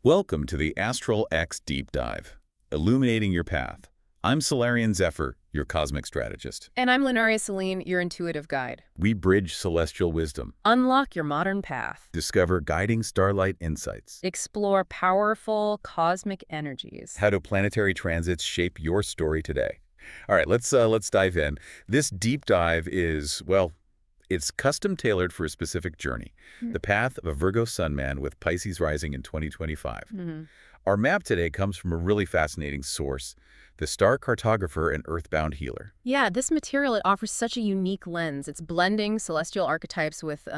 Welcome to the ASTRALX Deep Dive, illuminating your path. I'm Solarian Zephyr, your cosmic strategist. And I'm Lunaria Selene, your intuitive guide. We bridge celestial wisdom, Unlock your modern path. discover guiding starlight insights. Explore powerful cosmic energies. How do planetary transits shape your story today? All right, let's dive in. This deep dive is, well, it's custom-tailored for a specific journey, the path of a Virgo Sun man with Pisces Rising in 2025. Our map today comes from a really fascinating source, the star cartographer and Earthbound healer. Yeah, this material, it offers such a unique lens. It's blending celestial archetypes with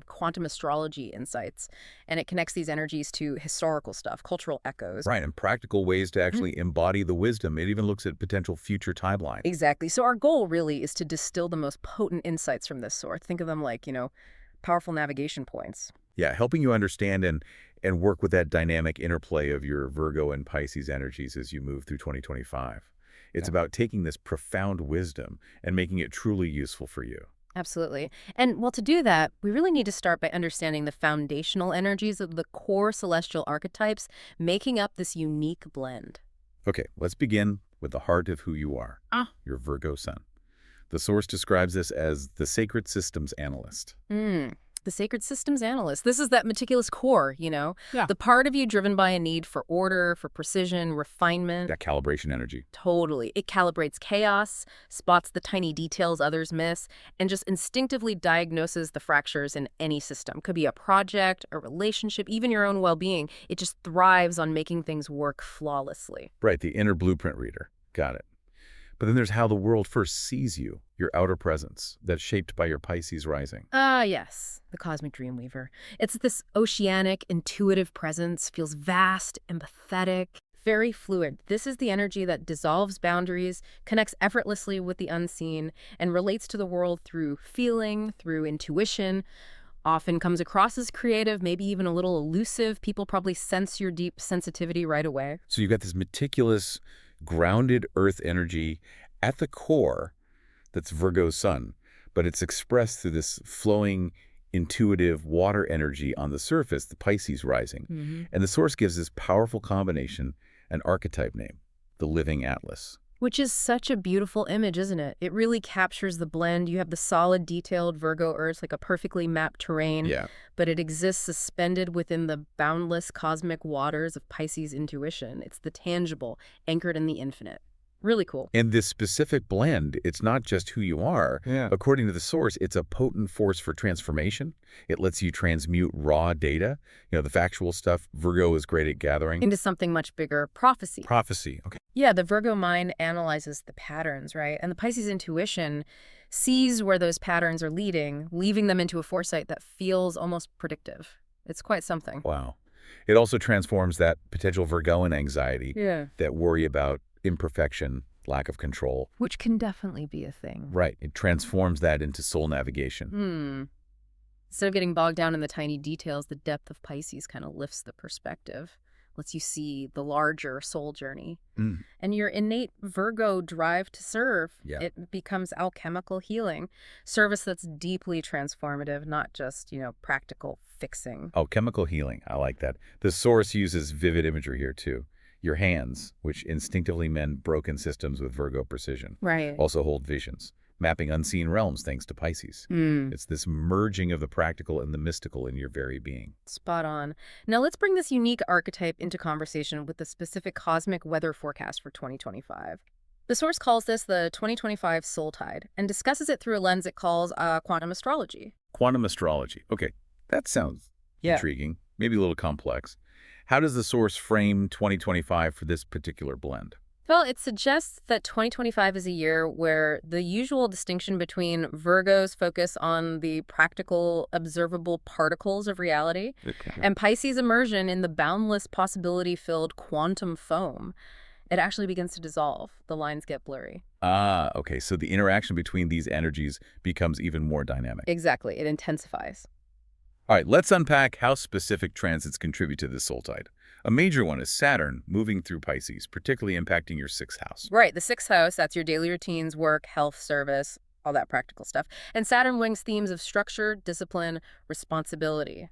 quantum astrology insights, and it connects these energies to historical stuff, cultural echoes. Right, and practical ways to actually embody the wisdom. It even looks at potential future timelines. Exactly. So our goal really is to distill the most potent insights from this source. Think of them like, powerful navigation points. Yeah, helping you understand and work with that dynamic interplay of your Virgo and Pisces energies as you move through 2025. It's about taking this profound wisdom and making it truly useful for you. Absolutely. And well, to do that, we really need to start by understanding the foundational energies of the core celestial archetypes making up this unique blend. Okay, let's begin with the heart of who you are, your Virgo Sun. The source describes this as the sacred systems analyst. The sacred systems analyst. This is that meticulous core, Yeah. the part of you driven by a need for order, for precision, refinement. That calibration energy. Totally. It calibrates chaos, spots the tiny details others miss, and just instinctively diagnoses the fractures in any system. Could be a project, a relationship, even your own well-being. It just thrives on making things work flawlessly. Right, the inner blueprint reader. Got it. But then there's how the world first sees you, your outer presence, that's shaped by your Pisces rising. Yes, the cosmic dreamweaver. It's this oceanic, intuitive presence, feels vast, empathetic, very fluid. This is the energy that dissolves boundaries, connects effortlessly with the unseen, and relates to the world through feeling, through intuition, often comes across as creative, maybe even a little elusive. People probably sense your deep sensitivity right away. So you've got this meticulous, grounded earth energy at the core that's Virgo Sun, but it's expressed through this flowing, intuitive water energy on the surface, the Pisces rising. And the source gives this powerful combination an archetype name, the living atlas. Which is such a beautiful image, isn't it? It really captures the blend. You have the solid, detailed Virgo Earth, like a perfectly mapped terrain. Yeah. But it exists suspended within the boundless cosmic waters of Pisces intuition. It's the tangible, anchored in the infinite. Really cool. And this specific blend, it's not just who you are. Yeah. According to the source, it's a potent force for transformation. It lets you transmute raw data. The factual stuff Virgo is great at gathering. Into something much bigger, prophecy. Prophecy. Okay. Yeah, the Virgo mind analyzes the patterns, right? And the Pisces intuition sees where those patterns are leaving them into a foresight that feels almost predictive. It's quite something. Wow. It also transforms that potential Virgoan anxiety, that worry about imperfection, lack of control. Which can definitely be a thing. Right. It transforms that into soul navigation. Instead of getting bogged down in the tiny details, the depth of Pisces kind of lifts the perspective, lets you see the larger soul journey. And your innate Virgo drive to serve, it becomes alchemical healing, service that's deeply transformative, not just, practical fixing. Alchemical healing. I like that. The source uses vivid imagery here, too. Your hands, which instinctively mend broken systems with Virgo precision, Right. also hold visions, mapping unseen realms thanks to Pisces. It's this merging of the practical and the mystical in your very being. Spot on. Now let's bring this unique archetype into conversation with the specific cosmic weather forecast for 2025. The source calls this the 2025 soul tide and discusses it through a lens it calls quantum astrology. Quantum astrology. Okay, that sounds intriguing, maybe a little complex. How does the source frame 2025 for this particular blend? Well, it suggests that 2025 is a year where the usual distinction between Virgo's focus on the practical, observable particles of reality and Pisces' immersion in the boundless possibility-filled quantum foam, it actually begins to dissolve. The lines get blurry. Okay, so the interaction between these energies becomes even more dynamic. Exactly. It intensifies. All right, let's unpack how specific transits contribute to this soul tide. A major one is Saturn moving through Pisces, particularly impacting your 6th house. Right. The 6th house, that's your daily routines, work, health, service, all that practical stuff. And Saturn wings themes of structure, discipline, responsibility.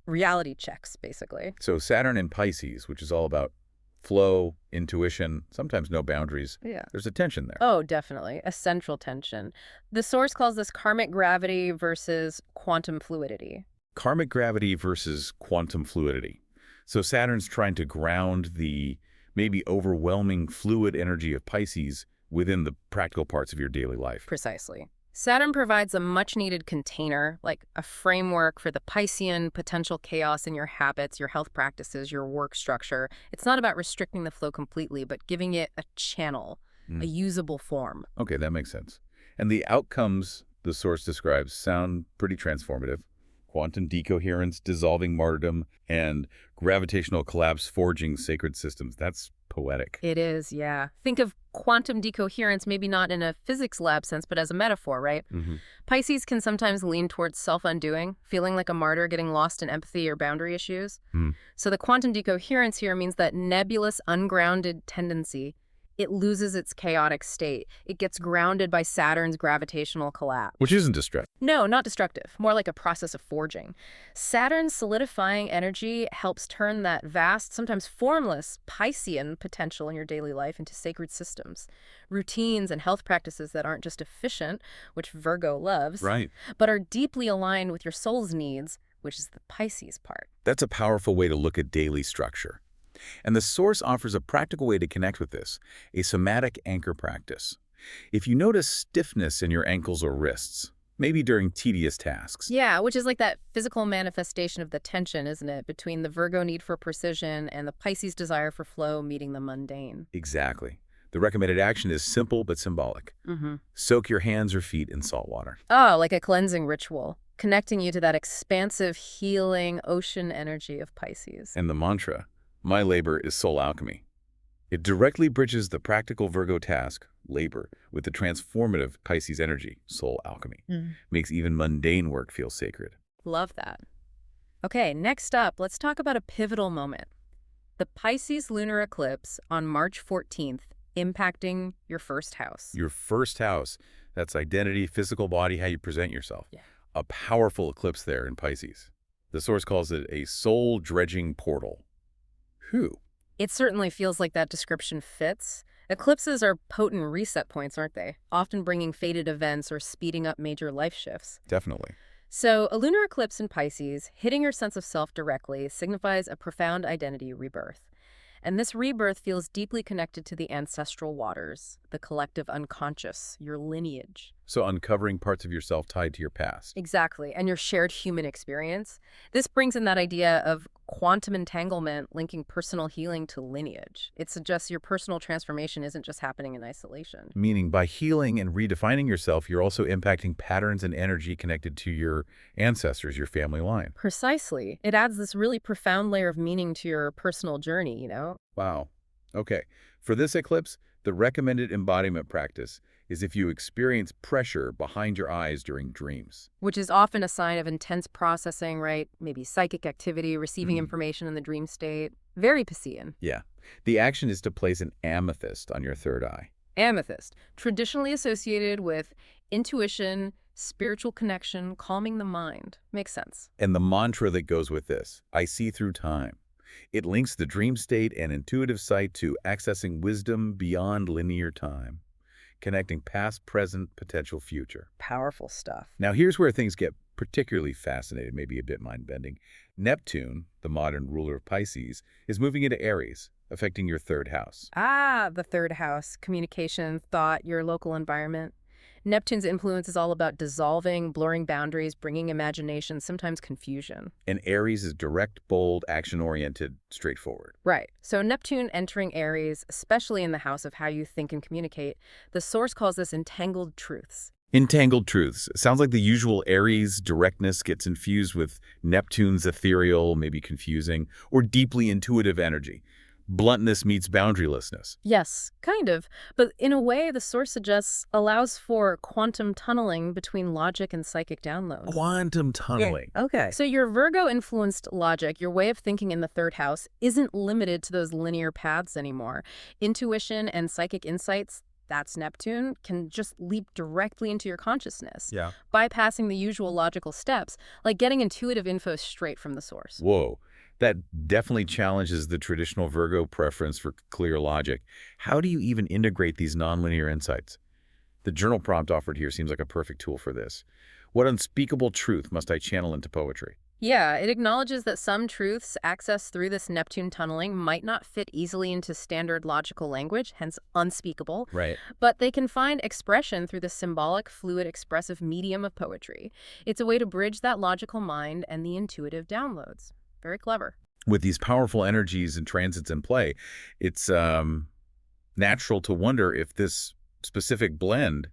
Reality checks, basically. So Saturn in Pisces, which is all about flow, intuition, sometimes no boundaries. Yeah. There's a tension there. Oh, definitely. A central tension. The source calls this karmic gravity versus quantum fluidity. Karmic gravity versus quantum fluidity. So Saturn's trying to ground the maybe overwhelming fluid energy of Pisces within the practical parts of your daily life. Precisely. Saturn provides a much-needed container, like a framework for the Piscean potential chaos in your habits, your health practices, your work structure. It's not about restricting the flow completely, but giving it a channel, a usable form. Okay, that makes sense. And the outcomes the source describes sound pretty transformative. Quantum decoherence, dissolving martyrdom, and gravitational collapse forging sacred systems. That's poetic. It is, yeah. Think of quantum decoherence maybe not in a physics lab sense, but as a metaphor, right? Pisces can sometimes lean towards self-undoing, feeling like a martyr getting lost in empathy or boundary issues. So the quantum decoherence here means that nebulous, ungrounded tendency, it loses its chaotic state. It gets grounded by Saturn's gravitational collapse. Which isn't destructive. No, not destructive. More like a process of forging. Saturn's solidifying energy helps turn that vast, sometimes formless, Piscean potential in your daily life into sacred systems, routines and health practices that aren't just efficient, which Virgo loves, Right. but are deeply aligned with your soul's needs, which is the Pisces part. That's a powerful way to look at daily structure. And the source offers a practical way to connect with this, a somatic anchor practice. If you notice stiffness in your ankles or wrists, maybe during tedious tasks. Yeah, which is like that physical manifestation of the tension, isn't it, between the Virgo need for precision and the Pisces desire for flow meeting the mundane. Exactly. The recommended action is simple but symbolic. Soak your hands or feet in salt water. Oh, like a cleansing ritual, connecting you to that expansive, healing ocean energy of Pisces. And the mantra, my labor is soul alchemy. It directly bridges the practical Virgo task, labor, with the transformative Pisces energy, soul alchemy. Makes even mundane work feel sacred. Love that. Okay, next up, let's talk about a pivotal moment. The Pisces Lunar Eclipse on March 14th, impacting your first house. Your first house, that's identity, physical body, how you present yourself. Yeah. A powerful eclipse there in Pisces. The source calls it a soul-dredging portal. Who? It certainly feels like that description fits. Eclipses are potent reset points, aren't they? Often bringing fated events or speeding up major life shifts. Definitely. So a lunar eclipse in Pisces, hitting your sense of self directly, signifies a profound identity rebirth. And this rebirth feels deeply connected to the ancestral waters, the collective unconscious, your lineage. So uncovering parts of yourself tied to your past. Exactly, and your shared human experience. This brings in that idea of quantum entanglement linking personal healing to lineage. It suggests your personal transformation isn't just happening in isolation. Meaning by healing and redefining yourself, you're also impacting patterns and energy connected to your ancestors, your family line. Precisely. It adds this really profound layer of meaning to your personal journey, you know? Wow. Okay. For this eclipse, the recommended embodiment practice is if you experience pressure behind your eyes during dreams. Which is often a sign of intense processing, right? Maybe psychic activity, receiving information in the dream state. Very Piscean. Yeah. The action is to place an amethyst on your third eye. Amethyst, traditionally associated with intuition, spiritual connection, calming the mind. Makes sense. And the mantra that goes with this, I see through time. It links the dream state and intuitive sight to accessing wisdom beyond linear time, connecting past, present, potential future. Powerful stuff. Now here's where things get particularly fascinating, maybe a bit mind-bending. Neptune, the modern ruler of Pisces, is moving into Aries, affecting your third house. Ah, the third house, communication, thought, your local environment. Neptune's influence is all about dissolving, blurring boundaries, bringing imagination, sometimes confusion. And Aries is direct, bold, action-oriented, straightforward. Right. So Neptune entering Aries, especially in the house of how you think and communicate, the source calls this entangled truths. Entangled truths. Sounds like the usual Aries directness gets infused with Neptune's ethereal, maybe confusing, or deeply intuitive energy. Bluntness meets boundarylessness. Yes, kind of. But in a way, the source suggests allows for quantum tunneling between logic and psychic downloads. Quantum tunneling. Okay. So your Virgo-influenced logic, your way of thinking in the third house, isn't limited to those linear paths anymore. Intuition and psychic insights, that's Neptune, can just leap directly into your consciousness, Yeah. bypassing the usual logical steps, like getting intuitive info straight from the source. Whoa. That definitely challenges the traditional Virgo preference for clear logic. How do you even integrate these nonlinear insights? The journal prompt offered here seems like a perfect tool for this. What unspeakable truth must I channel into poetry? Yeah, it acknowledges that some truths accessed through this Neptune tunneling might not fit easily into standard logical language, hence unspeakable, Right. but they can find expression through the symbolic, fluid, expressive medium of poetry. It's a way to bridge that logical mind and the intuitive downloads. Very clever. With these powerful energies and transits in play, it's natural to wonder if this specific blend,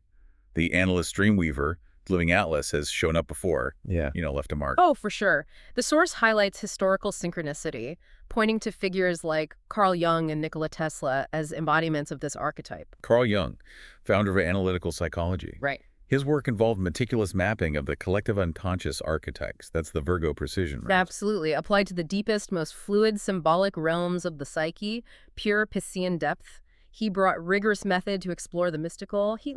the Analyst Dreamweaver, Living Atlas, has shown up before, Yeah. left a mark. Oh, for sure. The source highlights historical synchronicity, pointing to figures like Carl Jung and Nikola Tesla as embodiments of this archetype. Carl Jung, founder of analytical psychology. Right. His work involved meticulous mapping of the collective unconscious archetypes. That's the Virgo precision, right? Absolutely. Applied to the deepest, most fluid, symbolic realms of the psyche, pure Piscean depth. He brought rigorous method to explore the mystical. He,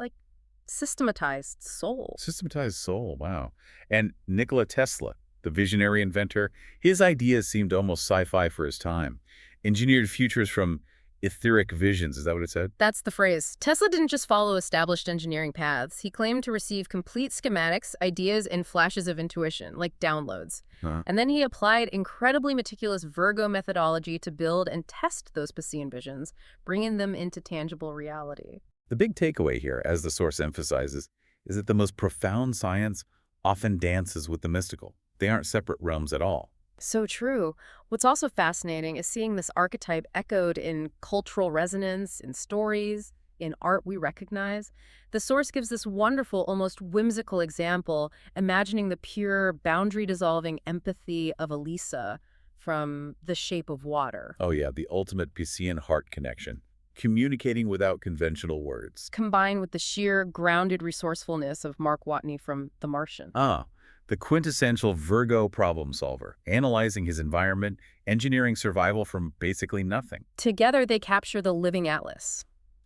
systematized soul. Systematized soul, wow. And Nikola Tesla, the visionary inventor, his ideas seemed almost sci-fi for his time. Engineered futures from etheric visions, is that what it said? That's the phrase. Tesla didn't just follow established engineering paths. He claimed to receive complete schematics, ideas, and flashes of intuition, like downloads. Huh. And then he applied incredibly meticulous Virgo methodology to build and test those Piscean visions, bringing them into tangible reality. The big takeaway here, as the source emphasizes, is that the most profound science often dances with the mystical. They aren't separate realms at all. So true. What's also fascinating is seeing this archetype echoed in cultural resonance, in stories, in art we recognize. The source gives this wonderful, almost whimsical example, imagining the pure, boundary-dissolving empathy of Elisa from The Shape of Water, Oh yeah, the ultimate Piscean heart connection. Communicating without conventional words. combined with the sheer, grounded resourcefulness of Mark Watney from The Martian. Ah, the quintessential Virgo problem solver, analyzing his environment, engineering survival from basically nothing. Together, they capture the living atlas,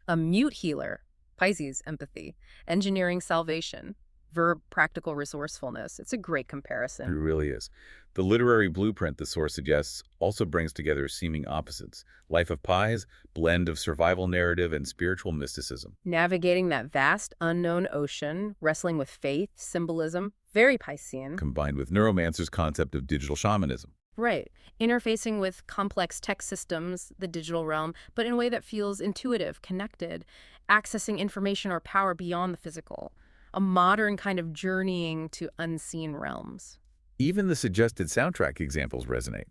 a mute healer, Pisces empathy, engineering salvation, verb practical resourcefulness. It's a great It comparison. really is. The literary blueprint the source suggests also brings together seeming opposites. Life of Pies, blend of survival narrative and spiritual mysticism. Navigating that vast, unknown ocean, wrestling with faith, symbolism, very Piscean. Combined with Neuromancer's concept of digital shamanism. Right. Interfacing with complex tech systems, the digital realm, but in a way that feels intuitive, connected, accessing information or power beyond the physical. A modern kind of journeying to unseen realms. Even the suggested soundtrack examples resonate.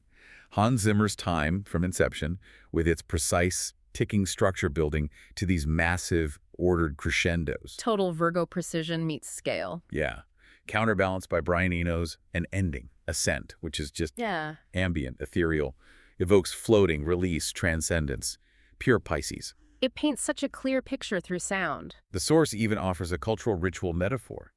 Hans Zimmer's Time from Inception, with its precise, ticking structure building to these massive, ordered crescendos. Total Virgo precision meets scale. Yeah. Counterbalanced by Brian Eno's An Ending, Ascent, which is just Yeah. ambient, ethereal, evokes floating, release, transcendence. Pure Pisces. It paints such a clear picture through sound. The source even offers a cultural ritual metaphor,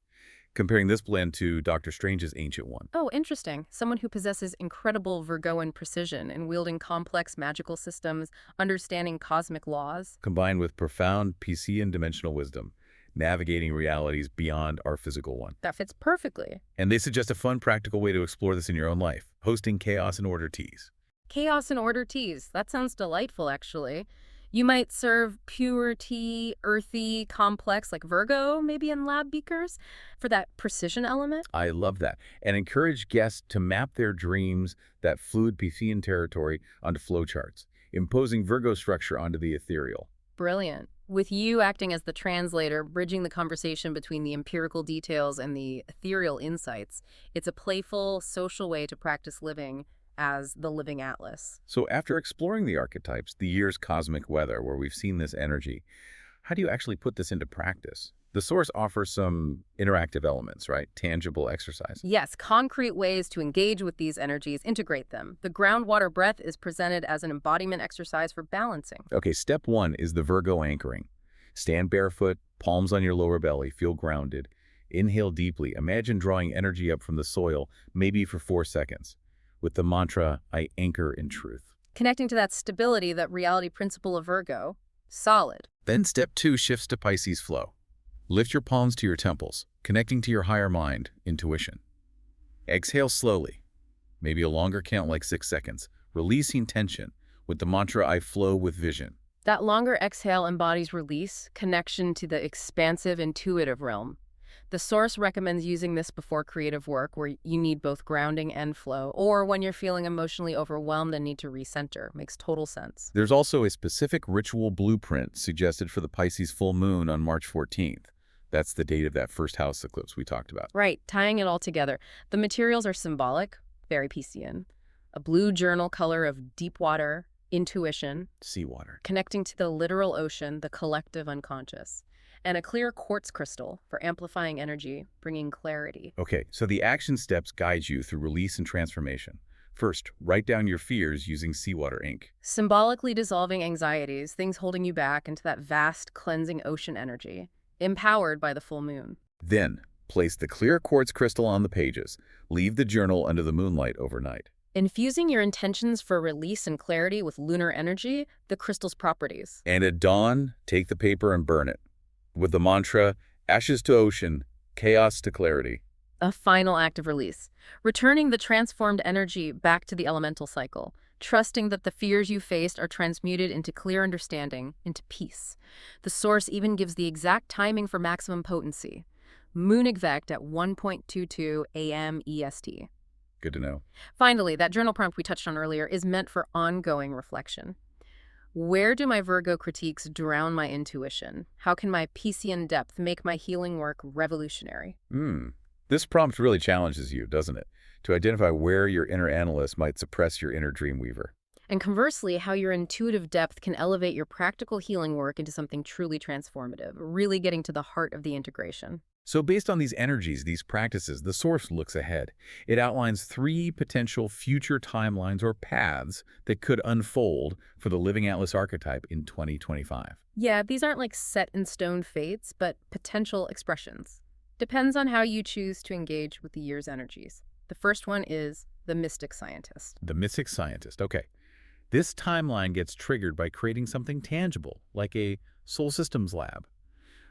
comparing this blend to Dr. Strange's Ancient One. Oh, interesting. Someone who possesses incredible Virgoan precision in wielding complex magical systems, understanding cosmic laws. Combined with profound Piscean dimensional wisdom, navigating realities beyond our physical one. That fits perfectly. And they suggest a fun, practical way to explore this in your own life, hosting Chaos and Order teas. Chaos and order teas. That sounds delightful, actually. You might serve pure tea, earthy, complex, like Virgo, maybe in lab beakers, for that precision element. I love that. And encourage guests to map their dreams, that fluid Piscean territory, onto flowcharts, imposing Virgo structure onto the ethereal. Brilliant. With you acting as the translator, bridging the conversation between the empirical details and the ethereal insights, it's a playful, social way to practice living as the living atlas. So after exploring the archetypes, the year's cosmic weather, where we've seen this energy, how do you actually put this into practice? The source offers some interactive elements, right? Tangible exercise. Yes, concrete ways to engage with these energies, integrate them. The groundwater breath is presented as an embodiment exercise for balancing. Okay, step one is the Virgo anchoring. Stand barefoot, palms on your lower belly, feel grounded. Inhale deeply. Imagine drawing energy up from the soil, maybe for 4 seconds, with the mantra, I anchor in truth. Connecting to that stability, that reality principle of Virgo, solid. Then step 2 shifts to Pisces flow. Lift your palms to your temples, connecting to your higher mind, intuition. Exhale slowly, maybe a longer count like 6 seconds, releasing tension with the mantra I flow with vision. That longer exhale embodies release, connection to the expansive, intuitive realm. The source recommends using this before creative work where you need both grounding and flow, or when you're feeling emotionally overwhelmed and need to recenter. Makes total sense. There's also a specific ritual blueprint suggested for the Pisces full moon on March 14th. That's the date of that first house eclipse we talked about. Right, tying it all together. The materials are symbolic, very Piscean. A blue journal color of deep water, intuition, Seawater. connecting to the literal ocean, the collective unconscious. And a clear quartz crystal for amplifying energy, bringing clarity. Okay, so the action steps guide you through release and transformation. First, write down your fears using seawater ink. Symbolically dissolving anxieties, things holding you back into that vast, cleansing ocean energy, empowered by the full moon. Then, place the clear quartz crystal on the pages. Leave the journal under the moonlight overnight. Infusing your intentions for release and clarity with lunar energy, the crystal's properties. And at dawn, take the paper and burn it. With the mantra, ashes to ocean, chaos to clarity. A final act of release, returning the transformed energy back to the elemental cycle, trusting that the fears you faced are transmuted into clear understanding, into peace. The source even gives the exact timing for maximum potency. Moon exact at 1:22 a.m. EST. Good to know. Finally, that journal prompt we touched on earlier is meant for ongoing reflection. Where do my Virgo critiques drown my intuition? How can my Piscean depth make my healing work revolutionary? This prompt really challenges you, doesn't it? To identify where your inner analyst might suppress your inner dreamweaver. And conversely, how your intuitive depth can elevate your practical healing work into something truly transformative, really getting to the heart of the integration. So based on these energies, these practices, the source looks ahead. It outlines 3 potential future timelines or paths that could unfold for the Living Atlas archetype in 2025. Yeah, these aren't like set-in-stone fates, but potential expressions. Depends on how you choose to engage with the year's energies. The first one is the mystic scientist. The mystic scientist, okay. This timeline gets triggered by creating something tangible, like a soul systems lab,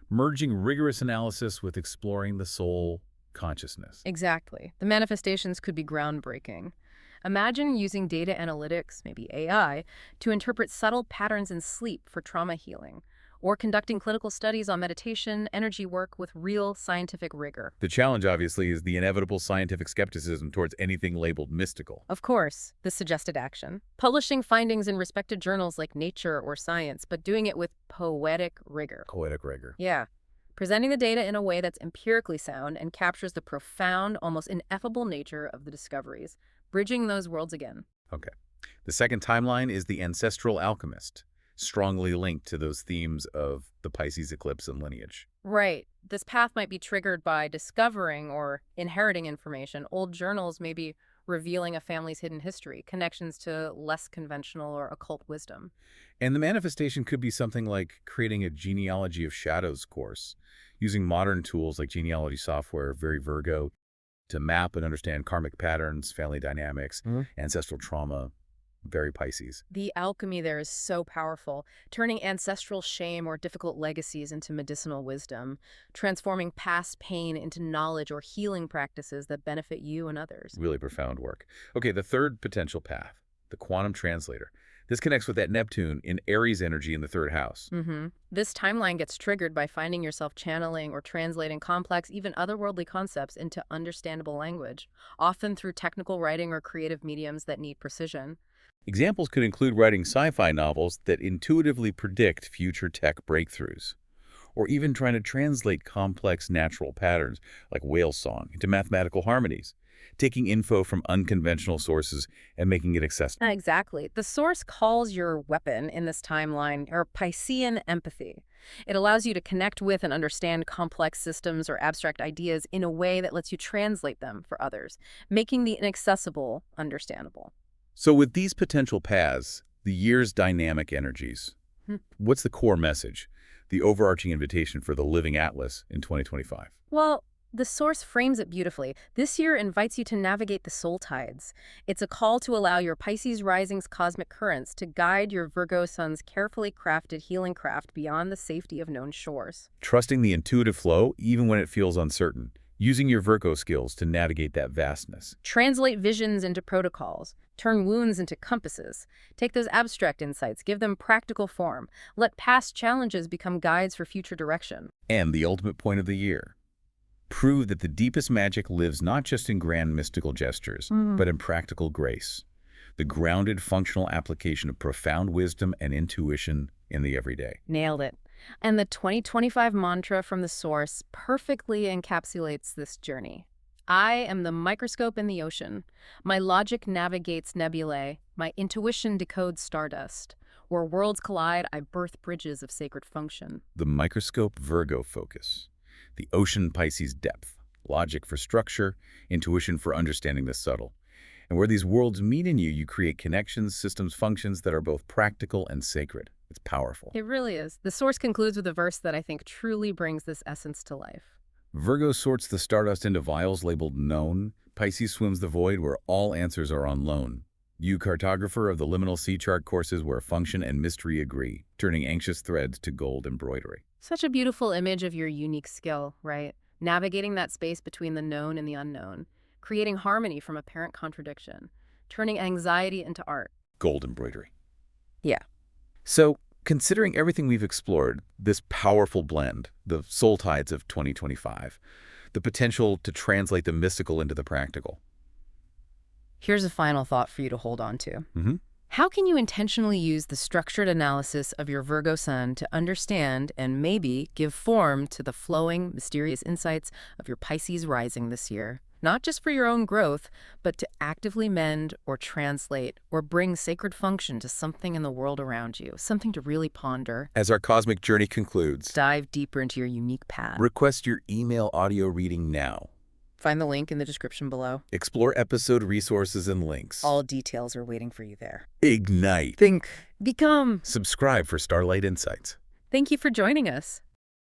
merging rigorous analysis with exploring the soul consciousness. Exactly. The manifestations could be groundbreaking. Imagine using data analytics, maybe AI, to interpret subtle patterns in sleep for trauma healing, or conducting clinical studies on meditation, energy work with real scientific rigor. The challenge, obviously, is the inevitable scientific skepticism towards anything labeled mystical. Of course, the suggested action. Publishing findings in respected journals like Nature or Science, but doing it with poetic rigor. Poetic rigor. Yeah. Presenting the data in a way that's empirically sound and captures the profound, almost ineffable nature of the discoveries, bridging those worlds again. Okay. The second timeline is the ancestral alchemist, strongly linked to those themes of the Pisces eclipse and lineage. Right. This path might be triggered by discovering or inheriting information. Old journals may be revealing a family's hidden history, connections to less conventional or occult wisdom. And the manifestation could be something like creating a genealogy of shadows course, using modern tools like genealogy software, very Virgo, to map and understand karmic patterns, family dynamics, ancestral trauma, very Pisces. The alchemy there is so powerful, turning ancestral shame or difficult legacies into medicinal wisdom, transforming past pain into knowledge or healing practices that benefit you and others. Really profound work. Okay, the third potential path, the quantum translator. This connects with that Neptune in Aries energy in the 3rd house. This timeline gets triggered by finding yourself channeling or translating complex, even otherworldly concepts into understandable language, often through technical writing or creative mediums that need precision. Examples could include writing sci-fi novels that intuitively predict future tech breakthroughs, or even trying to translate complex natural patterns like whale song into mathematical harmonies, taking info from unconventional sources and making it accessible. Exactly. The source calls your weapon in this timeline or Piscean empathy. It allows you to connect with and understand complex systems or abstract ideas in a way that lets you translate them for others, making the inaccessible understandable. So with these potential paths, the year's dynamic energies, what's the core message, the overarching invitation for the Living Atlas in 2025? Well, The source frames it beautifully. This year invites you to navigate the soul tides. It's a call to allow your Pisces Rising's cosmic currents to guide your Virgo Sun's carefully crafted healing craft beyond the safety of known shores. Trusting the intuitive flow even when it feels uncertain. Using your Virgo skills to navigate that vastness. Translate visions into protocols. Turn wounds into compasses. Take those abstract insights, give them practical form. Let past challenges become guides for future direction. And the ultimate point of the year. Prove that the deepest magic lives not just in grand mystical gestures, but in practical grace. The grounded, functional application of profound wisdom and intuition in the everyday. Nailed it. And the 2025 mantra from the source perfectly encapsulates this journey. I am the microscope in the ocean. My logic navigates nebulae. My intuition decodes stardust. Where worlds collide, I birth bridges of sacred function. The microscope Virgo focus. The ocean Pisces depth. Logic for structure, intuition for understanding the subtle. And where these worlds meet in you, you create connections, systems, functions that are both practical and sacred. It's powerful. It really is. The source concludes with a verse that I think truly brings this essence to life. Virgo sorts the stardust into vials labeled known. Pisces swims the void where all answers are on loan. You, Cartographer of the liminal sea chart courses where function and mystery agree, turning anxious threads to gold embroidery. Such a beautiful image of your unique skill, right? Navigating that space between the known and the unknown, creating harmony from apparent contradiction, turning anxiety into art. Gold embroidery. Yeah. So, considering everything we've explored, this powerful blend, the soul tides of 2025, the potential to translate the mystical into the practical. Here's a final thought for you to hold on to. How can you intentionally use the structured analysis of your Virgo Sun to understand and maybe give form to the flowing, mysterious insights of your Pisces Rising this year? Not just for your own growth, but to actively mend or translate or bring sacred function to something in the world around you, something to really ponder. As our cosmic journey concludes, Dive deeper into your unique path. request your email audio reading now. Find the link in the description below. Explore episode resources and links. All details are waiting for you there. Ignite. Think, become. Subscribe for Starlight Insights. Thank you for joining us.